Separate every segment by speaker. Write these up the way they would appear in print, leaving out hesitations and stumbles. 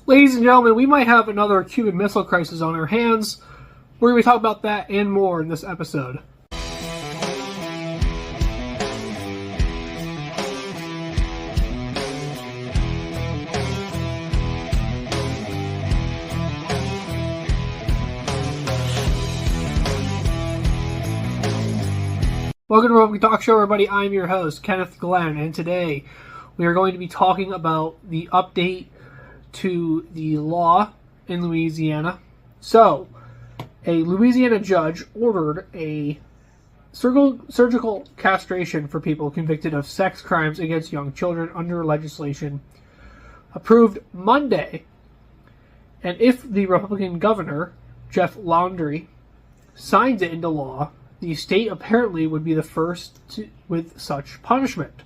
Speaker 1: Ladies and gentlemen, we might have another Cuban Missile Crisis on our hands. We're going to talk about that and more in this episode. Welcome to RepubliKen Talk Show, everybody. I'm your host, Kenneth Glenn, and today we are going to be talking about the update to the law in Louisiana. So, a Louisiana judge ordered a surgical castration for people convicted of sex crimes against young children under legislation approved Monday. And if the Republican governor, Jeff Laundrie, signs it into law, the state apparently would be the first with such punishment.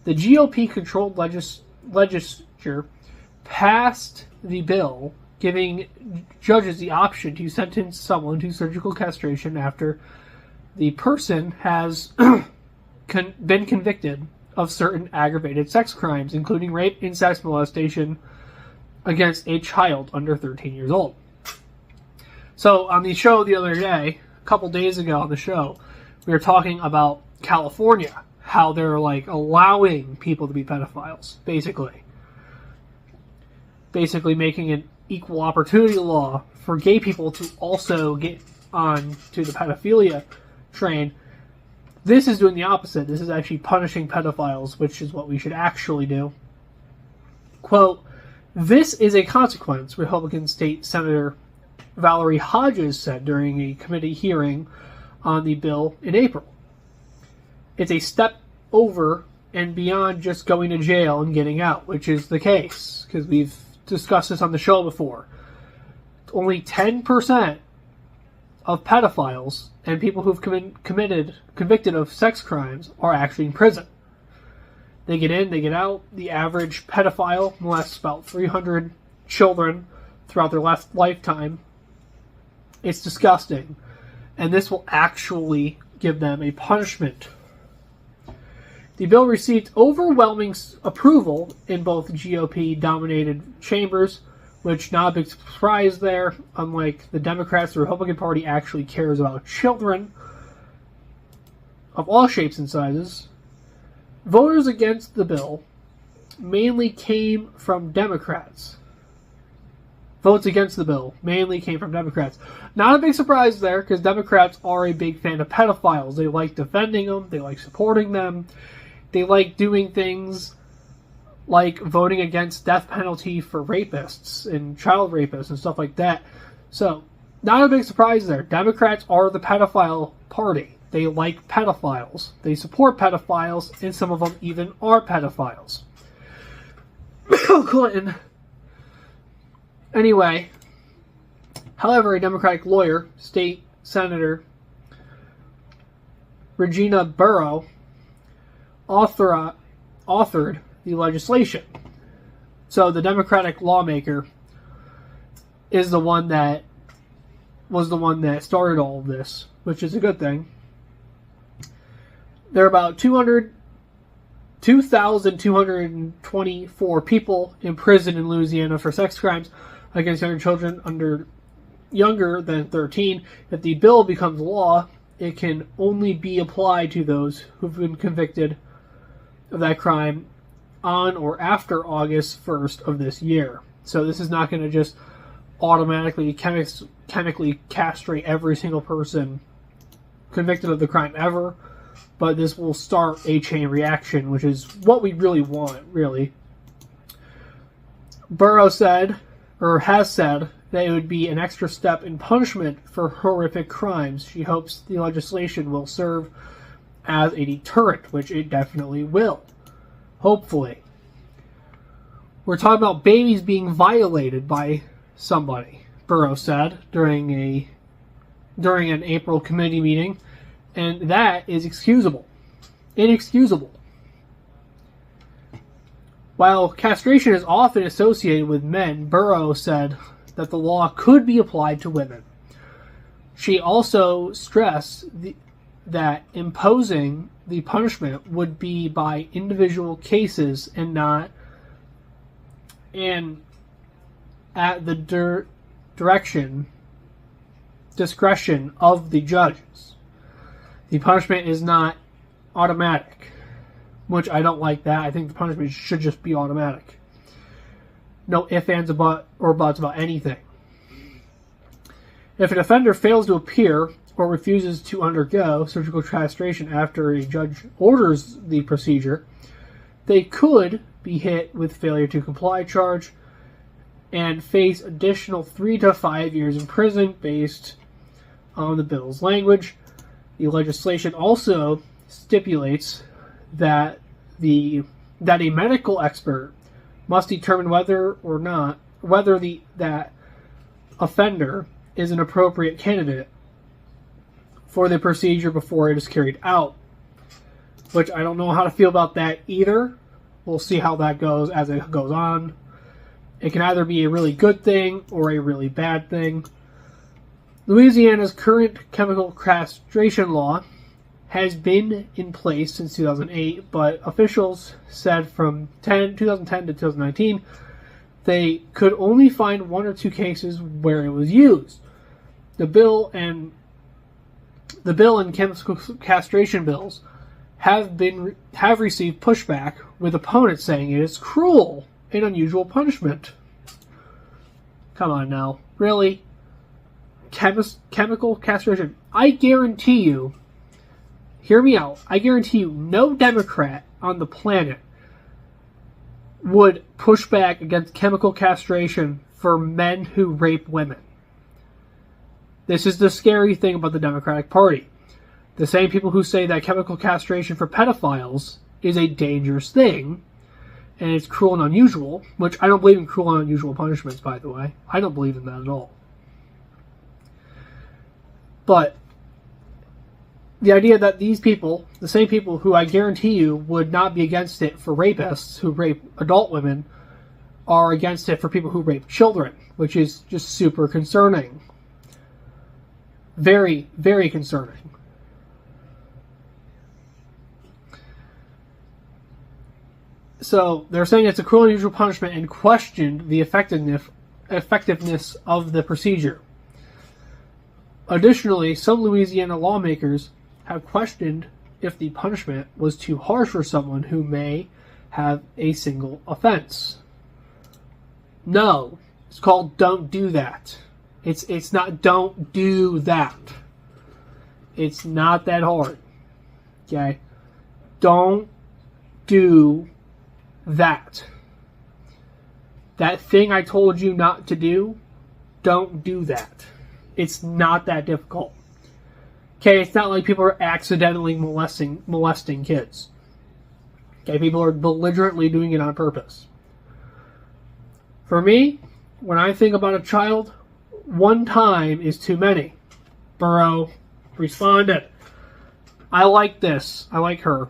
Speaker 1: The GOP-controlled legislature passed the bill giving judges the option to sentence someone to surgical castration after the person has been convicted of certain aggravated sex crimes, including rape, incest, molestation against a child under 13 years old. So on the show the other day, a couple days ago on the show, we were talking about California, how they're allowing people to be pedophiles, basically making an equal opportunity law for gay people to also get on to the pedophilia train. This is doing the opposite. This is actually punishing pedophiles, which is what we should actually do. Quote, "This is a consequence," Republican State Senator Valerie Hodges said during a committee hearing on the bill in April. "It's a step over and beyond just going to jail and getting out," which is the case, because we've discussed this on the show before. Only 10% of pedophiles and people who've convicted of sex crimes are actually in prison. They get in, they get out. The average pedophile molests about 300 children throughout their lifetime. It's disgusting. And this will actually give them a punishment. The bill received overwhelming approval in both GOP-dominated chambers, which not a big surprise there. Unlike the Democrats, the Republican Party actually cares about children of all shapes and sizes. Voters against the bill mainly came from Democrats. Votes against the bill mainly came from Democrats. Not a big surprise there, because Democrats are a big fan of pedophiles. They like defending them. They like supporting them. They like doing things like voting against death penalty for rapists and child rapists and stuff like that. So, not a big surprise there. Democrats are the pedophile party. They like pedophiles. They support pedophiles, and some of them even are pedophiles. Clinton. Anyway, however, a Democratic lawyer, State Senator Regina Burrow, authored the legislation. So the Democratic lawmaker is the one that started all of this, which is a good thing. There are about 2,224 people in prison in Louisiana for sex crimes against younger children younger than 13. If the bill becomes law, it can only be applied to those who've been convicted of that crime on or after August 1st of this year. So this is not going to just automatically chemically castrate every single person convicted of the crime ever, but this will start a chain reaction, which is what we really want, really. Burrow said, or has said, that it would be an extra step in punishment for horrific crimes. She hopes the legislation will serve as a deterrent, which it definitely will. Hopefully. We're talking about babies being violated by somebody, Burrow said during an April committee meeting, and that is inexcusable. While castration is often associated with men, Burrow said that the law could be applied to women. She also stressed that imposing the punishment would be by individual cases and at the discretion of the judges. The punishment is not automatic, which I don't like that. I think the punishment should just be automatic. No ifs, ands, or buts about anything. If an offender fails to appear or refuses to undergo surgical castration after a judge orders the procedure, they could be hit with failure to comply charge and face additional 3 to 5 years in prison based on the bill's language. The legislation also stipulates that a medical expert must determine whether that offender is an appropriate candidate for the procedure before it is carried out. Which I don't know how to feel about that either. We'll see how that goes as it goes on. It can either be a really good thing or a really bad thing. Louisiana's current chemical castration law has been in place since 2008, but officials said from 2010 to 2019 they could only find 1 or 2 cases where it was used. The bill and chemical castration bills have received pushback, with opponents saying it is cruel and unusual punishment. Come on now, really? Chemical castration? I guarantee you, hear me out, I guarantee you no Democrat on the planet would push back against chemical castration for men who rape women. This is the scary thing about the Democratic Party. The same people who say that chemical castration for pedophiles is a dangerous thing, and it's cruel and unusual, which I don't believe in cruel and unusual punishments, by the way. I don't believe in that at all. But the idea that these people, the same people who I guarantee you would not be against it for rapists who rape adult women, are against it for people who rape children, which is just super concerning. Very, very concerning. So they're saying it's a cruel and unusual punishment and questioned the effectiveness of the procedure. Additionally, some Louisiana lawmakers have questioned if the punishment was too harsh for someone who may have a single offense. No, it's called don't do that. It's not don't do that. It's not that hard. Okay? Don't do that. That thing I told you not to do, don't do that. It's not that difficult. Okay, it's not like people are accidentally molesting kids. Okay, people are belligerently doing it on purpose. For me, when I think about a child, 1 time is too many. Burrow responded. I like this. I like her.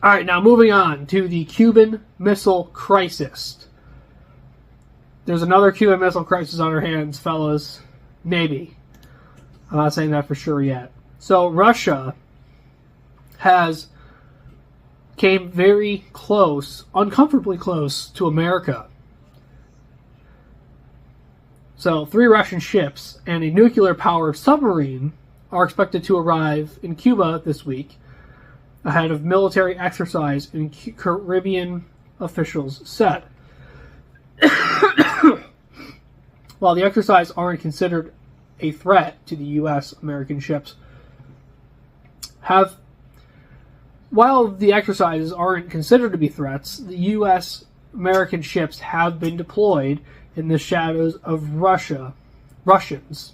Speaker 1: Alright, now moving on to the Cuban Missile Crisis. There's another Cuban Missile Crisis on our hands, fellas. Maybe. I'm not saying that for sure yet. So, Russia came very close, uncomfortably close, to America. So, 3 Russian ships and a nuclear-powered submarine are expected to arrive in Cuba this week, ahead of military exercise in Caribbean, officials said. While the exercise aren't considered a threat to the U.S., American ships while the exercises aren't considered to be threats, the U.S. American ships have been deployed in the shadows of Russians.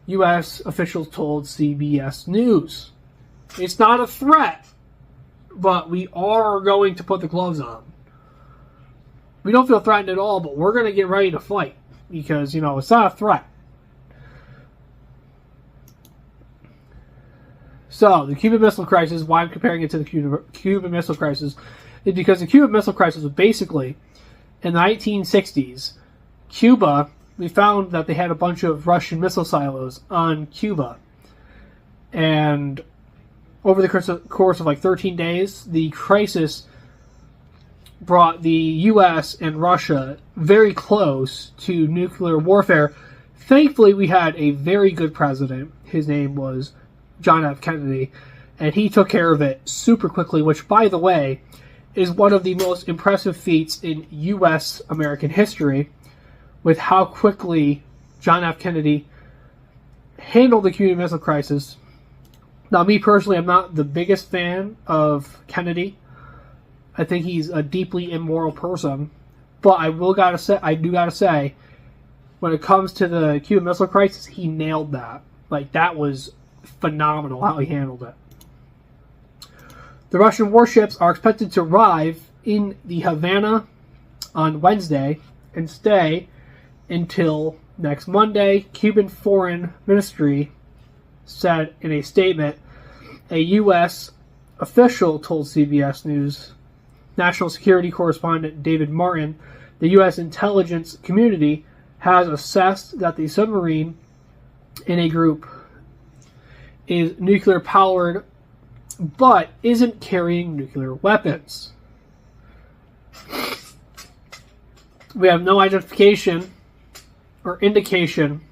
Speaker 1: U.S. officials told CBS News. It's not a threat, but we are going to put the gloves on. We don't feel threatened at all, but we're going to get ready to fight because, it's not a threat. So, the Cuban Missile Crisis, why I'm comparing it to the Cuban Missile Crisis, is because the Cuban Missile Crisis was basically, in the 1960s, Cuba, we found that they had a bunch of Russian missile silos on Cuba. And over the course of 13 days, the crisis brought the U.S. and Russia very close to nuclear warfare. Thankfully, we had a very good president. His name was John F. Kennedy, and he took care of it super quickly, which, by the way, is one of the most impressive feats in U.S. American history, with how quickly John F. Kennedy handled the Cuban Missile Crisis. Now, me personally, I'm not the biggest fan of Kennedy. I think he's a deeply immoral person. But I do gotta say, when it comes to the Cuban Missile Crisis, he nailed that. Like, that was phenomenal how he handled it. The Russian warships are expected to arrive in the Havana on Wednesday and stay until next Monday. Cuban Foreign Ministry said in a statement. A U.S. official told CBS News National Security Correspondent David Martin the U.S. intelligence community has assessed that the submarine in a group is nuclear powered but isn't carrying nuclear weapons. We have no identification or indication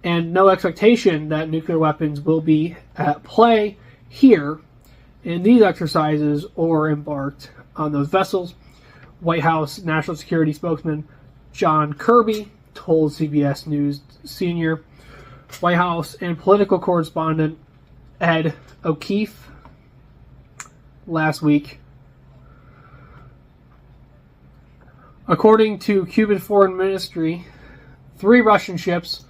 Speaker 1: and no expectation that nuclear weapons will be at play here in these exercises or embarked on those vessels. White House National Security spokesman John Kirby told CBS News senior White House and political correspondent Ed O'Keefe last week. According to Cuban Foreign Ministry, 3 Russian ships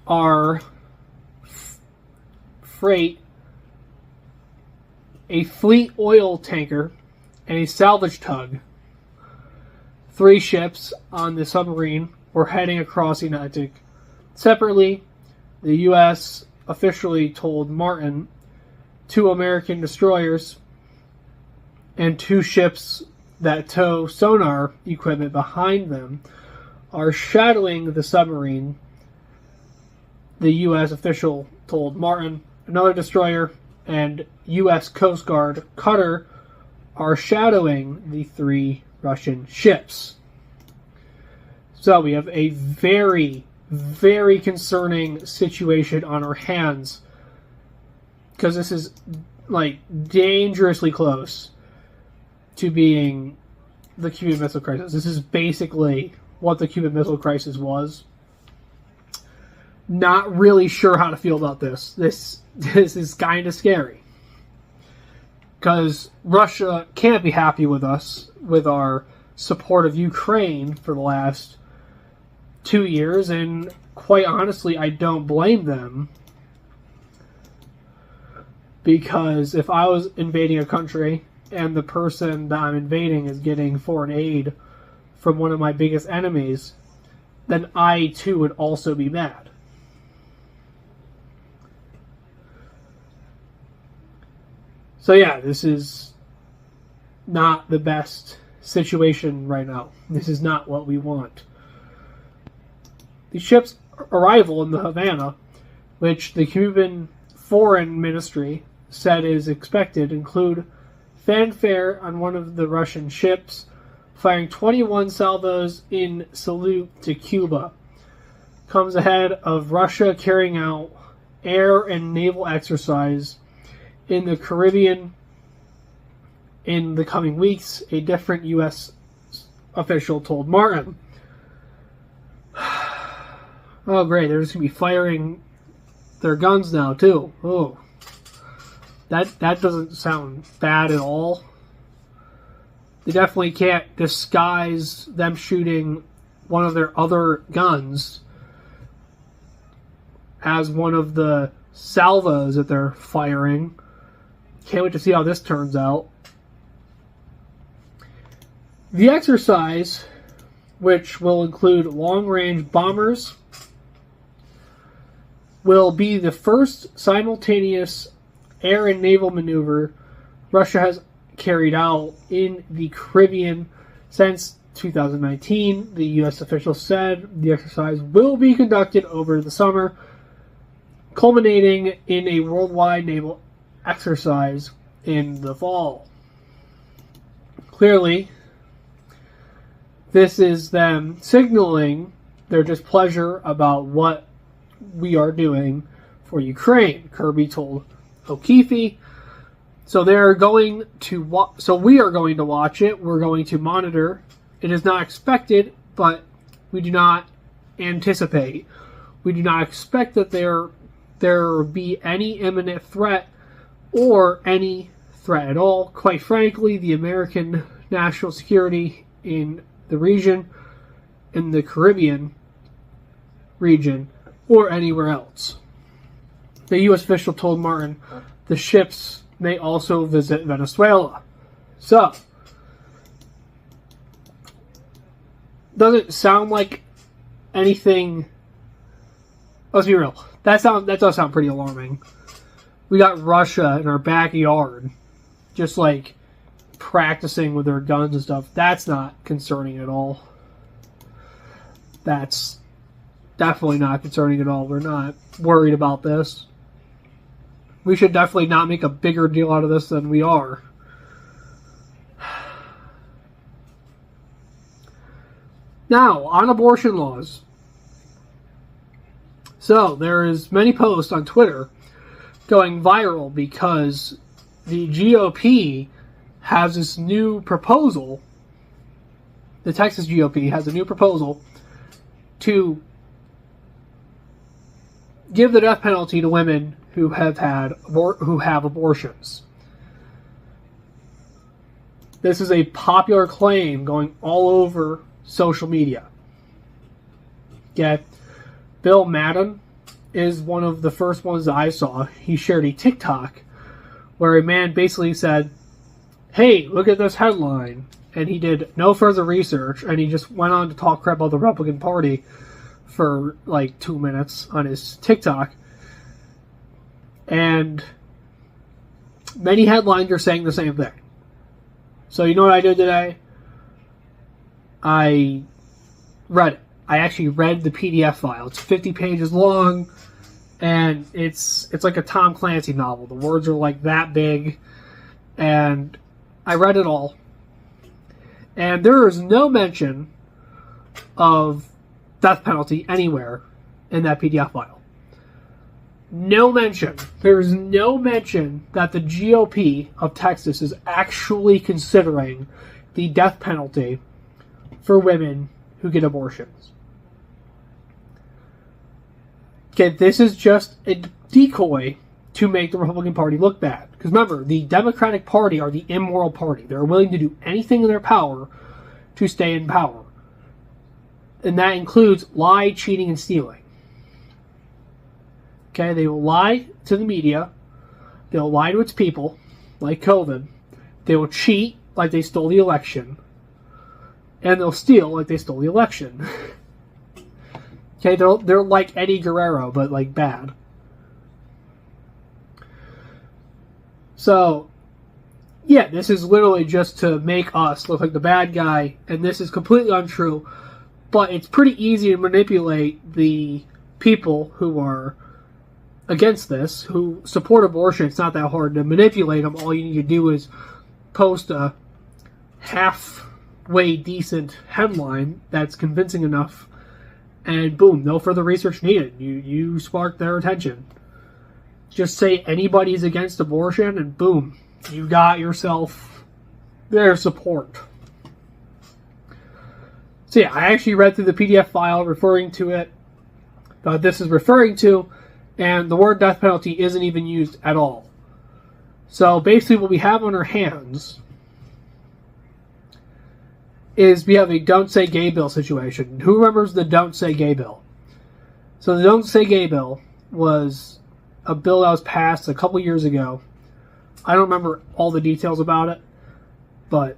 Speaker 1: are freight, a fleet oil tanker, and a salvage tug. 3 ships on the submarine were heading across the Atlantic. Separately, the U.S. officially told Martin 2 American destroyers and 2 ships that tow sonar equipment behind them are shadowing the submarine. The U.S. official told Martin another destroyer and U.S. Coast Guard cutter are shadowing the 3 Russian ships. So we have a very, very concerning situation on our hands, because this is like dangerously close to being the Cuban Missile Crisis. This is basically what the Cuban Missile Crisis was. Not really sure how to feel about this. This is kind of scary, because Russia can't be happy with us, with our support of Ukraine for the last 2 years, and quite honestly, I don't blame them. Because if I was invading a country and the person that I'm invading is getting foreign aid from one of my biggest enemies, then I too would also be mad. So yeah, this is not the best situation right now. This is not what we want. The ship's arrival in the Havana, which the Cuban Foreign Ministry said is expected, include fanfare on one of the Russian ships, firing 21 salvos in salute to Cuba. Comes ahead of Russia carrying out air and naval exercise in the Caribbean in the coming weeks, a different U.S. official told Martin. Oh, great. They're just going to be firing their guns now, too. Oh. That doesn't sound bad at all. They definitely can't disguise them shooting one of their other guns as one of the salvos that they're firing. Can't wait to see how this turns out. The exercise, which will include long-range bombers, will be the first simultaneous air and naval maneuver Russia has carried out in the Caribbean since 2019. The U.S. official said the exercise will be conducted over the summer, culminating in a worldwide naval exercise in the fall. clearly, this is them signaling their displeasure about what we are doing for Ukraine, Kirby told O'Keefe. So they're going to so we are going to watch it. We're going to monitor. It is not expected, but we do not anticipate. We do not expect that there be any imminent threat or any threat at all. Quite frankly, the American national security in the region, in the Caribbean region, or anywhere else. The U.S. official told Martin the ships may also visit Venezuela. So, doesn't sound like anything. Let's be real. That does sound pretty alarming. We got Russia in our backyard, just like practicing with their guns and stuff. That's not concerning at all. That's definitely not concerning at all. We're not worried about this. We should definitely not make a bigger deal out of this than we are. Now, on abortion laws. So, there is many posts on Twitter going viral because the GOP has this new proposal. The Texas GOP has a new proposal to give the death penalty to women who have abortions. This is a popular claim going all over social media. Okay, Bill Madden is one of the first ones that I saw. He shared a TikTok where a man basically said, "Hey, look at this headline," and he did no further research, and he just went on to talk crap about the Republican Party for like 2 minutes on his TikTok. And many headlines are saying the same thing. So you know what I did today? I read it. I actually read the PDF file. It's 50 pages long, and it's like a Tom Clancy novel. The words are like that big, and I read it all. And there is no mention of death penalty anywhere in that PDF file. No mention. There's no mention that the GOP of Texas is actually considering the death penalty for women who get abortions. Okay, this is just a decoy to make the Republican Party look bad. Because remember, the Democratic Party are the immoral party. They're willing to do anything in their power to stay in power. And that includes lie, cheating, and stealing. Okay, they will lie to the media. They'll lie to its people, like COVID. They will cheat like they stole the election. And they'll steal like they stole the election. Okay, they're like Eddie Guerrero, but like bad. So, yeah, this is literally just to make us look like the bad guy, and this is completely untrue. But it's pretty easy to manipulate the people who are against this, who support abortion. It's not that hard to manipulate them. All you need to do is post a halfway decent headline that's convincing enough, and boom, no further research needed. You sparked their attention. Just say anybody's against abortion, and boom, you got yourself their support. So yeah, I actually read through the PDF file referring to it, that this is referring to, and the word death penalty isn't even used at all. So basically what we have on our hands is we have a Don't Say Gay Bill situation. Who remembers the Don't Say Gay Bill? So the Don't Say Gay Bill was a bill that was passed a couple years ago. I don't remember all the details about it, but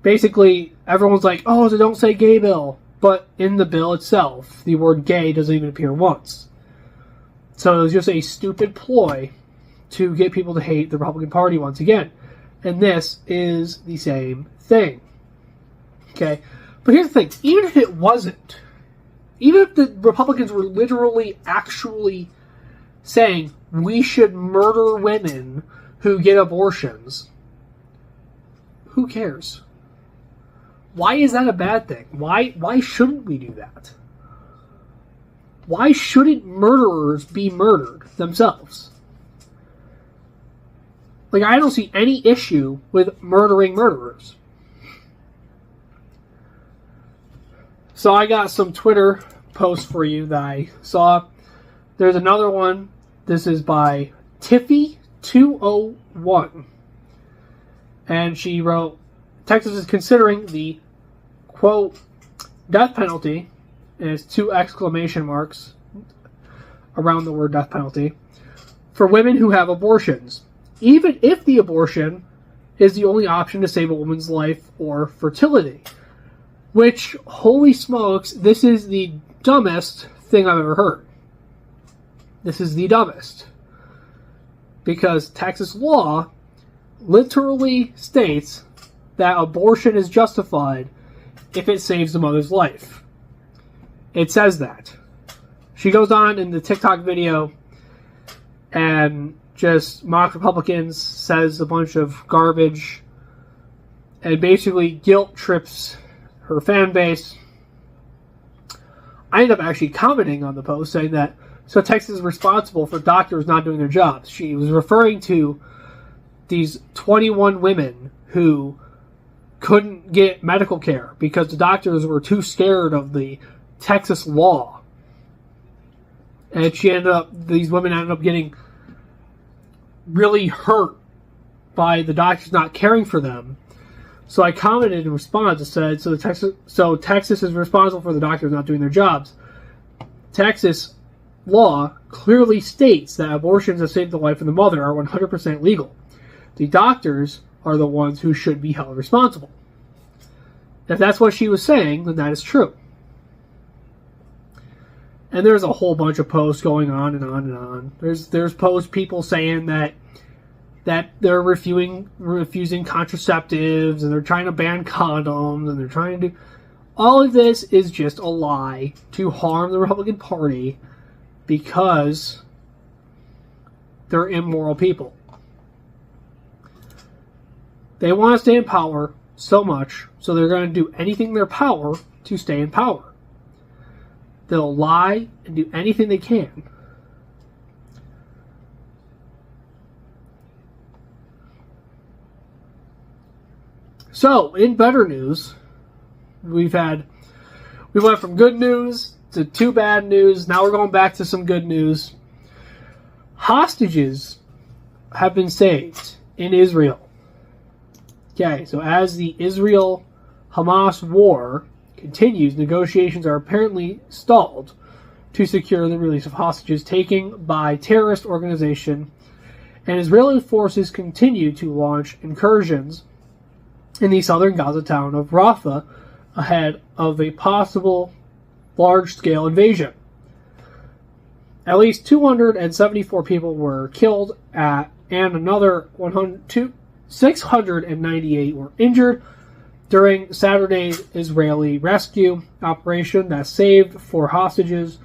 Speaker 1: basically everyone's like, oh, it's a Don't Say Gay Bill. But in the bill itself, the word gay doesn't even appear once. So it was just a stupid ploy to get people to hate the Republican Party once again. And this is the same thing. Okay? But here's the thing. Even if it wasn't, even if the Republicans were literally actually saying we should murder women who get abortions, Who cares? Why is that a bad thing? Why shouldn't we do that? Why shouldn't murderers be murdered themselves? Like, I don't see any issue with murdering murderers. So I got some Twitter posts for you that I saw. There's another one. This is by Tiffy201. And she wrote, Texas is considering the, quote, death penalty, and it's 2 exclamation marks around the word death penalty, for women who have abortions, even if the abortion is the only option to save a woman's life or fertility. Which, holy smokes, this is the dumbest thing I've ever heard. This is the dumbest. Because Texas law literally states that abortion is justified if it saves the mother's life. It says that. She goes on in the TikTok video and just mocks Republicans, says a bunch of garbage, and basically guilt trips her fan base. I ended up actually commenting on the post saying that, so Texas is responsible for doctors not doing their jobs. She was referring to these 21 women who couldn't get medical care because the doctors were too scared of the Texas law. And these women ended up getting really hurt by the doctors not caring for them. So I commented in response and said, so Texas is responsible for the doctors not doing their jobs. Texas law clearly states that abortions that save the life of the mother are 100% legal. The doctors are the ones who should be held responsible. If that's what she was saying, then that is true. And there's a whole bunch of posts going on and on and on. There's posts, people saying that they're refusing contraceptives, and they're trying to ban condoms, and they're trying to... All of this is just a lie to harm the Republican Party because they're immoral people. They want to stay in power so much, so they're going to do anything in their power to stay in power. They'll lie and do anything they can. So, in better news, we went from good news to 2 bad news. Now we're going back to some good news. Hostages have been saved in Israel. Okay, so as the Israel-Hamas war continues, negotiations are apparently stalled to secure the release of hostages taken by terrorist organization, and Israeli forces continue to launch incursions in the southern Gaza town of Rafah ahead of a possible large-scale invasion. At least 274 people were killed and another 698 were injured during Saturday's Israeli rescue operation that saved 4 hostages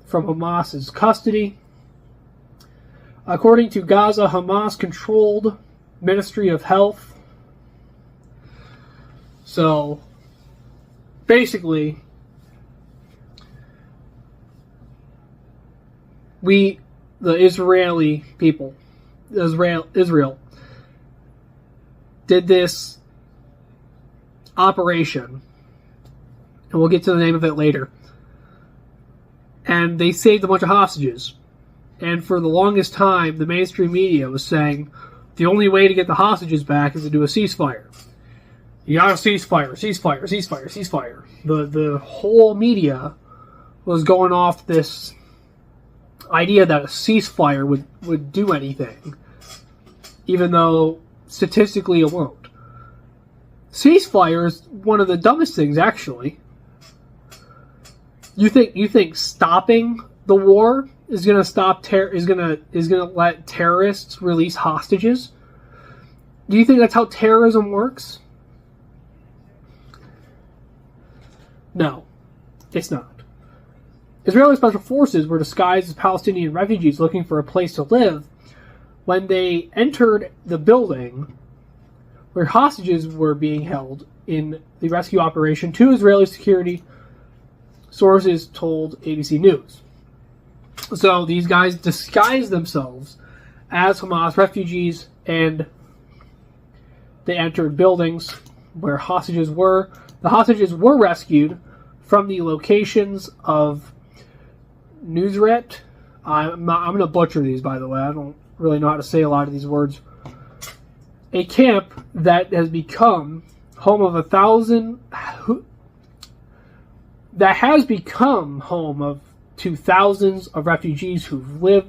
Speaker 1: from Hamas's custody. According to Gaza, Hamas-controlled Ministry of Health. So, basically, the Israeli people, Israel, did this operation, and we'll get to the name of it later, and they saved a bunch of hostages. And for the longest time, the mainstream media was saying the only way to get the hostages back is to do a ceasefire. You gotta ceasefire. The whole media was going off this idea that a ceasefire would do anything, even though statistically it won't. Ceasefire is one of the dumbest things, actually. You think stopping the war is gonna stop is gonna let terrorists release hostages? Do you think that's how terrorism works? No, it's not. Israeli special forces were disguised as Palestinian refugees looking for a place to live when they entered the building where hostages were being held in the rescue operation, two Israeli security sources told ABC News. So these guys disguised themselves as Hamas refugees, and they entered buildings where hostages were. The hostages were rescued from the locations of Nusret. I'm going to butcher these, by the way. I don't really know how to say a lot of these words. A camp that has become home of to thousands of refugees who've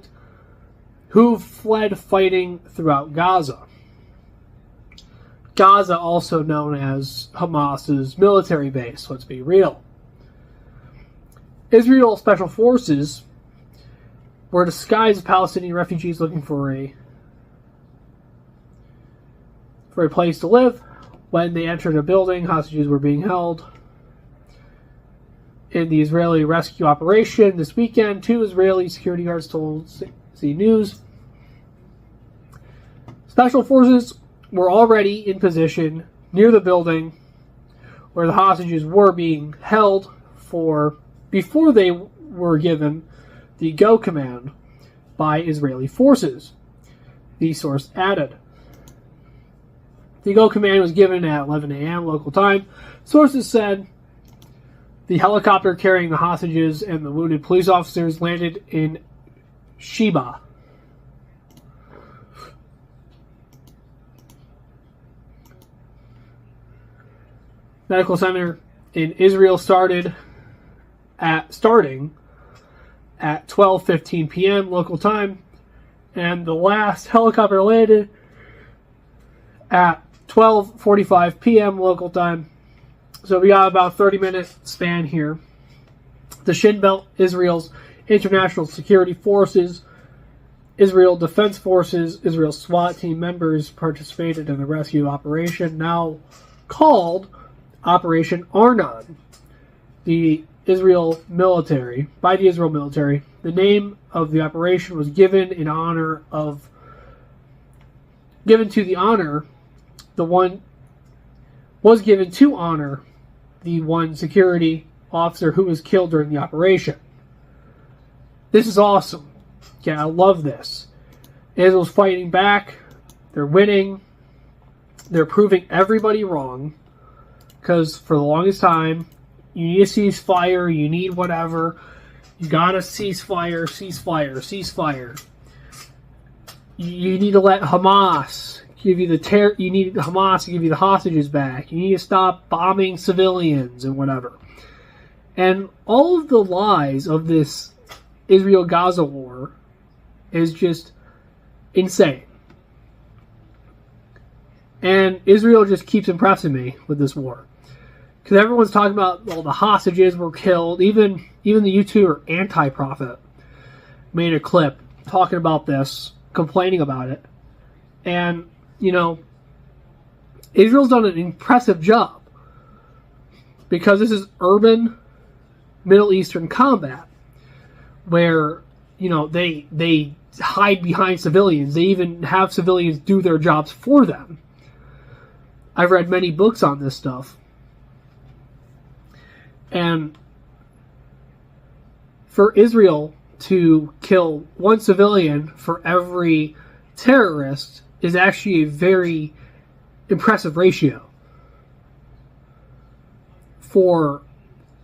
Speaker 1: fled fighting throughout Gaza. Gaza, also known as Hamas's military base, let's be real. Israel Special Forces were disguised as Palestinian refugees looking for a place to live. When they entered a building, hostages were being held. In the Israeli rescue operation this weekend, two Israeli security guards told CNBC News. Special forces were already in position near the building where the hostages were being held before they were given the go command by Israeli forces, the source added. The go command was given at 11 a.m. local time. Sources said the helicopter carrying the hostages and the wounded police officers landed in Sheba. Medical center in Israel starting at 12:15 p.m. local time, and the last helicopter landed at 12:45 p.m. local time. So we got about 30-minute span here. The Shin Bet, Israel's International Security Forces, Israel Defense Forces, Israel SWAT team members participated in the rescue operation, now called Operation Arnon. By the Israel military. The name of the operation was given to honor the one security officer who was killed during the operation. This is awesome. Yeah, I love this. Israel's fighting back. They're winning. They're proving everybody wrong. Because for the longest time, you need a ceasefire, you need whatever. You gotta ceasefire. You need to let Hamas give you you need Hamas to give you the hostages back. You need to stop bombing civilians and whatever. And all of the lies of this Israel-Gaza war is just insane. And Israel just keeps impressing me with this war. Because everyone's talking about all the hostages were killed. Even the YouTuber Anti-Prophet made a clip talking about this, complaining about it. And, Israel's done an impressive job. Because this is urban Middle Eastern combat. Where, they hide behind civilians. They even have civilians do their jobs for them. I've read many books on this stuff. And for Israel to kill one civilian for every terrorist is actually a very impressive ratio for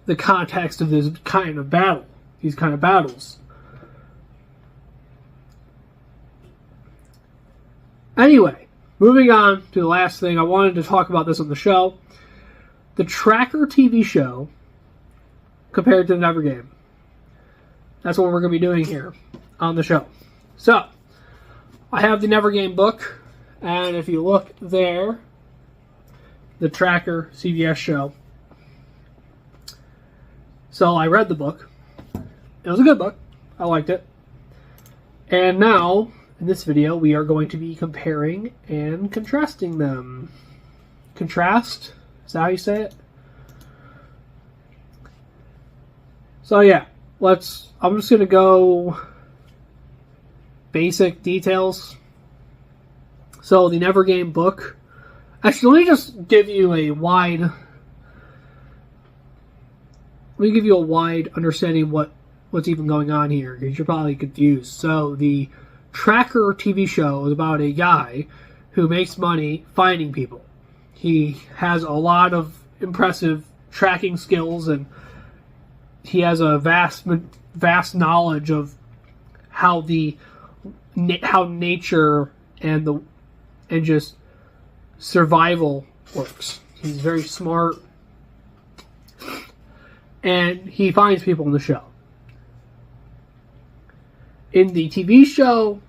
Speaker 1: the context of this kind of battle, these kind of battles. Anyway, moving on to the last thing, I wanted to talk about this on the show. The Tracker TV show compared to the Never Game. That's what we're going to be doing here on the show. So, I have the Never Game book, and if you look there, the Tracker CBS show. So, I read the book. It was a good book. I liked it. And now, in this video, we are going to be comparing and contrasting them. Contrast? Is that how you say it? So yeah, I'm just going to go basic details. So the Never Game book, Actually, let me just give you a wide. Let me give you a wide understanding of what's even going on here, because you're probably confused. So the Tracker TV show is about a guy who makes money finding people. He has a lot of impressive tracking skills, and he has a vast knowledge of how nature and just survival works. He's very smart, and he finds people in the show. In the TV show,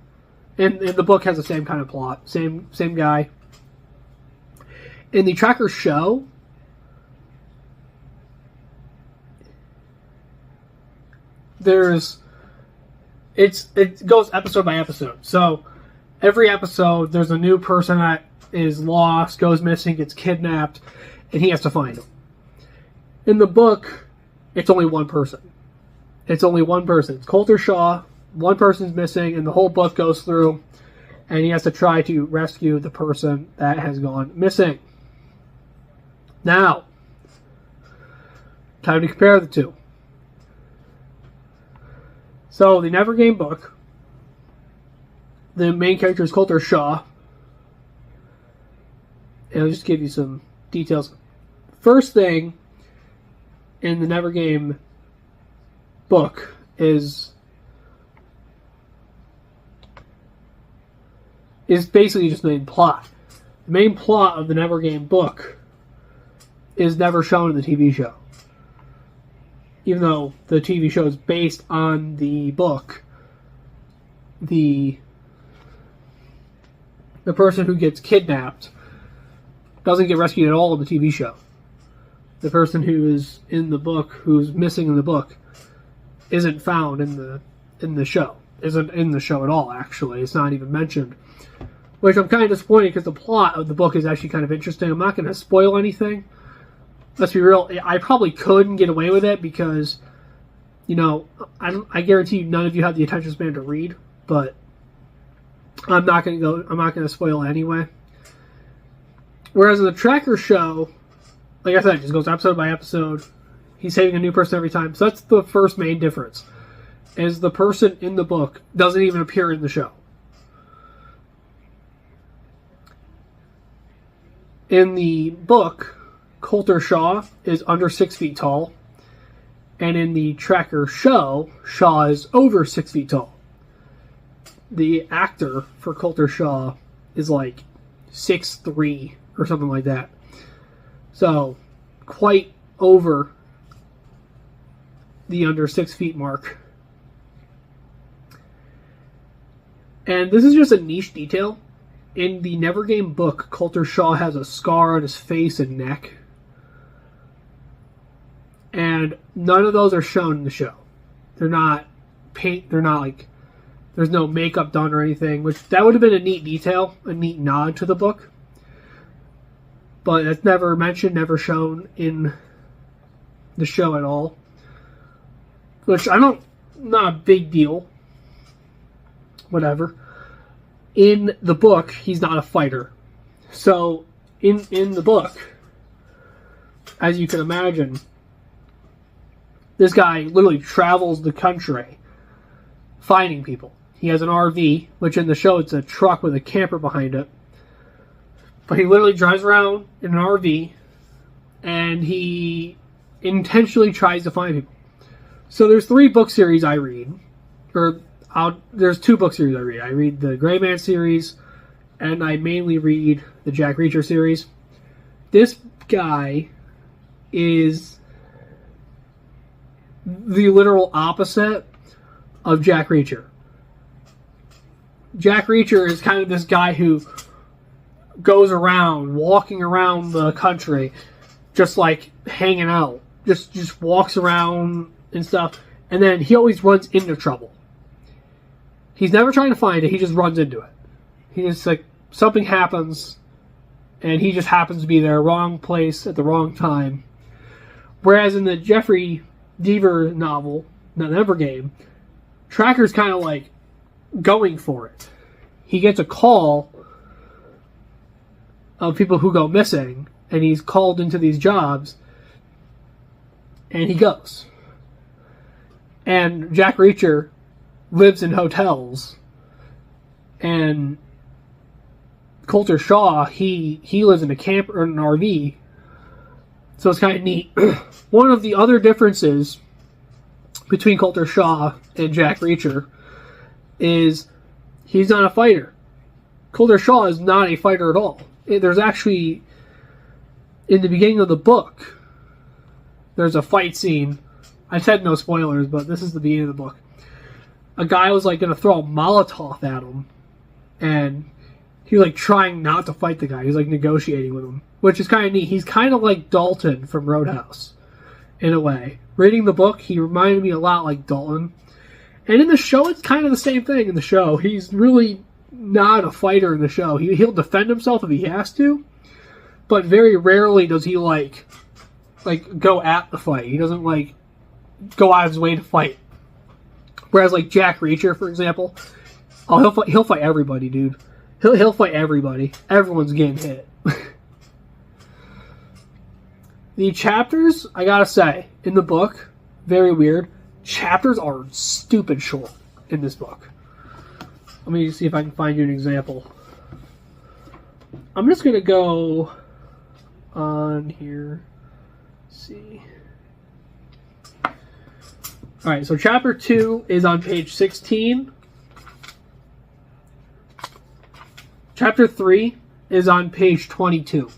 Speaker 1: and the book has the same kind of plot, same guy. In the Tracker show, it goes episode by episode. So every episode, there's a new person that is lost, goes missing, gets kidnapped, and he has to find them. In the book, it's only one person. It's Coulter Shaw. One person's missing, and the whole book goes through, and he has to try to rescue the person that has gone missing. Now, time to compare the two. So, the Never Game book, the main character is Coulter Shaw, and I'll just give you some details. First thing in the Never Game book is basically just the main plot. The main plot of the Never Game book is never shown in the TV show. Even though the TV show is based on the book, the person who gets kidnapped doesn't get rescued at all in the TV show. The person who is in the book, who's missing in the book, isn't found in the show. Isn't in the show at all, actually. It's not even mentioned. Which I'm kind of disappointed, because the plot of the book is actually kind of interesting. I'm not going to spoil anything. Let's be real. I probably couldn't get away with it because, I guarantee you none of you have the attention span to read. But I'm not going to spoil it anyway. Whereas in the Tracker show, like I said, it just goes episode by episode. He's saving a new person every time. So that's the first main difference. Is the person in the book doesn't even appear in the show. In the book, Coulter Shaw is under 6 feet tall. And in the Tracker show, Shaw is over 6 feet tall. The actor for Coulter Shaw is like 6'3" or something like that. So, quite over the under 6 feet mark. And this is just a niche detail. In the Never Game book, Coulter Shaw has a scar on his face and neck. And none of those are shown in the show. There's no makeup done or anything, which that would have been a neat detail, a neat nod to the book. But it's never mentioned, never shown in the show at all. Which not a big deal. Whatever. In the book, he's not a fighter. So, in the book, as you can imagine, this guy literally travels the country finding people. He has an RV, which in the show it's a truck with a camper behind it. But he literally drives around in an RV, and he intentionally tries to find people. So there's 3 book series I read, there's 2 book series I read. I read the Gray Man series, and I mainly read the Jack Reacher series. This guy is the literal opposite of Jack Reacher. Jack Reacher is kind of this guy who goes around, walking around the country, just like hanging out. Just walks around and stuff. And then he always runs into trouble. He's never trying to find it, he just runs into it. He just something happens, and he just happens to be there, wrong place at the wrong time. Whereas in the Jeffrey Deaver novel, The Never Game, Tracker's kind of going for it. He gets a call of people who go missing, and he's called into these jobs, and he goes. And Jack Reacher lives in hotels, and Coulter Shaw, he lives in a camp or an RV, so it's kind of neat. One of the other differences between Coulter Shaw and Jack Reacher is he's not a fighter. Coulter Shaw is not a fighter at all. There's actually, in the beginning of the book, there's a fight scene. I said no spoilers, but this is the beginning of the book. A guy was like going to throw a Molotov at him, and he was like trying not to fight the guy. He was like negotiating with him, which is kind of neat. He's kind of like Dalton from Roadhouse, in a way. Reading the book, he reminded me a lot like Dalton. And in the show, it's kind of the same thing in the show. He's really not a fighter in the show. He'll defend himself if he has to, but very rarely does he like go at the fight. He doesn't like go out of his way to fight. Whereas like Jack Reacher, for example, he'll fight everybody, dude. He'll fight everybody. Everyone's getting hit. The chapters, I gotta say, in the book, very weird. Chapters are stupid short in this book. Let me see if I can find you an example. I'm just gonna go on here. Let's see. Alright, so chapter 2 is on page 16. Chapter 3 is on page 22.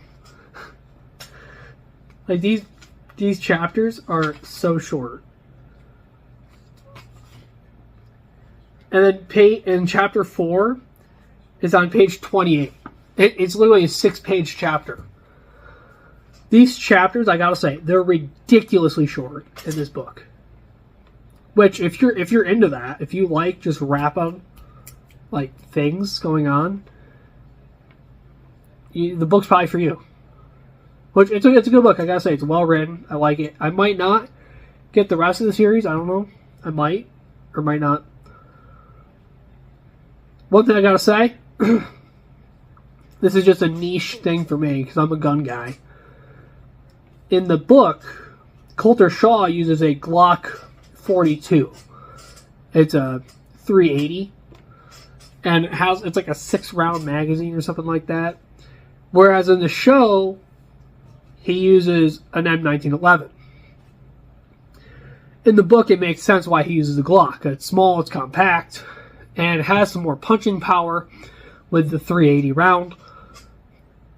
Speaker 1: Like, these chapters are so short. And then chapter 4 is on page 28. It's literally a 6-page chapter. These chapters, I gotta say, they're ridiculously short in this book. Which, if you're into that, if you like just rapid, like, things going on, the book's probably for you. Which, it's a good book, I gotta say. It's well written. I like it. I might not get the rest of the series. I don't know. I might. Or might not. One thing I gotta say, this is just a niche thing for me, because I'm a gun guy. In the book, Coulter Shaw uses a Glock 42. It's a 380. And it's like a 6-round magazine or something like that. Whereas in the show, he uses an M1911. In the book, it makes sense why he uses the Glock. It's small, it's compact, and it has some more punching power with the 380 round.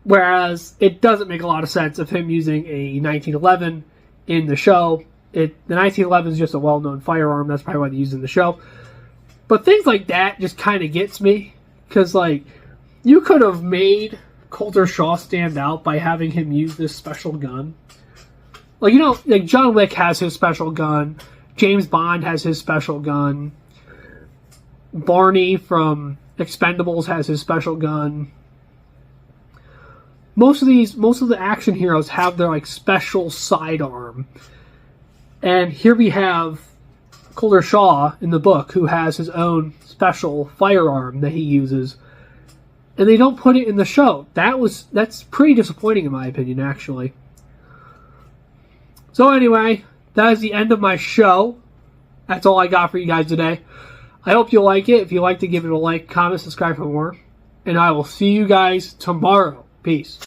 Speaker 1: Whereas it doesn't make a lot of sense of him using a 1911 in the show. The 1911 is just a well-known firearm. That's probably why they use it in the show. But things like that just kind of gets me. Because, like, you could have made Coulter Shaw stand out by having him use this special gun. Like, you know, like John Wick has his special gun. James Bond has his special gun. Barney from Expendables has his special gun. Most of the action heroes have their, like, special sidearm. And here we have Coulter Shaw in the book, who has his own special firearm that he uses. And they don't put it in the show. That's pretty disappointing in my opinion, actually. So anyway, that is the end of my show. That's all I got for you guys today. I hope you like it. If you like to, give it a like, comment, subscribe for more. And I will see you guys tomorrow. Peace.